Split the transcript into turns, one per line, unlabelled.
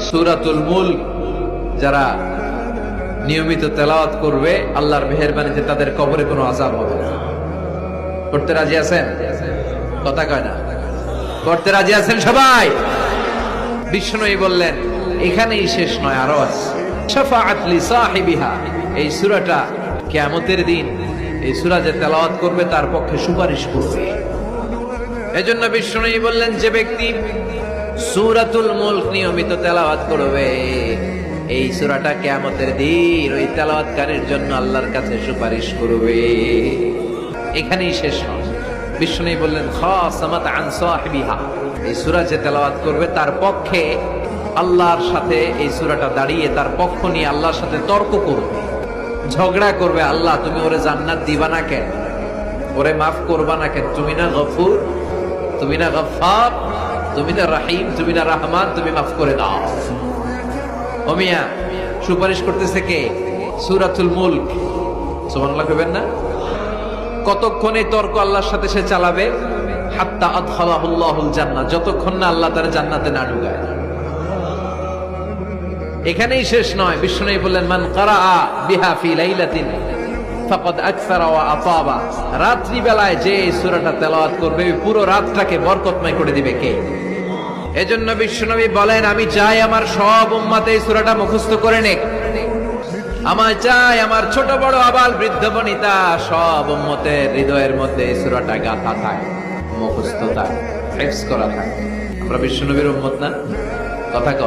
সূরাতুল মুলক যারা নিয়মিত তেলাওয়াত করবে আল্লাহর মেহেরবানিতে তাদের কবরে কোনো আযাব হবে না। পড়তে রাজি আছেন? কথা কয় না। পড়তে রাজি আছেন সবাই? বিষ্ণুই বললেন এখানেই শেষ নয়, আরো আছে। শাফাআত লি সাহিবিহা, এই সূরাটা কিয়ামতের দিন এই সূরা যে তেলাওয়াত করবে তার পক্ষে সুপারিশ করবে। এজন্য বিষ্ণুই বললেন যে ব্যক্তি সূরাতুল মুলক নিয়মিত তেলাওয়াত করবে এই সূরাটা কিয়ামতের দিন ওই তেলাওয়াতকারীর জন্য আল্লাহর কাছে সুপারিশ করবে। এখানেই শেষ নয়, বিষ্ণুই বললেন খাসামাত আন সাহিবিহা, এই সূরা যে তেলাওয়াত করবে তার পক্ষে আল্লাহর সাথে এই সূরাটা দাঁড়িয়ে তার পক্ষ নিয়ে আল্লাহর সাথে তর্ক করবে, ঝগড়া করবে। আল্লাহ তুমি ওরে জান্নাত দিবা না কেন, ওরে মাফ করবা না কেন? তুমি না গফুর, তুমি না গফফার, তুমি না রহিম, তুমি না রহমান, তুমি মাফ করে দাও। ও মিয়া, সুপারিশ করতেছে কে? সূরাতুল মুলক। সুবহানাল্লাহ কইবেন না? কতক্ষণ এই তর্ক আল্লাহর সাথে সে চালাবে? হাত্তা আদখালাহুল্লাহুল জান্নাহ, যতক্ষণ না আল্লাহ তার জান্নাতে না ঢুকায়। এখানেই শেষ নয়, বিষ্ণু বললেন মান কারাআ বিহা ফি লাইলাতিন ফাকাদ আকসারা ওয়া আতাবা, রাত্রি বেলায় যে এই সূরাটা তেলাওয়াত করবে পুরো রাতটাকে বরকতময় করে দিবে কে? এজন্য বিশ্বনবী বলেন আমি চাই আমার সব উম্মত এই সূরাটা মুখস্থ করে নেক। আমার চাই আমার ছোট বড় আবাল বৃদ্ধ বনিতা সব উম্মতের হৃদয়ের মধ্যে এই সূরাটা গাঁথা থাকে, মুখস্থ থাকে, হিফজ করা থাকে। আমরা বিশ্বনবীর উম্মত না? কথা কর।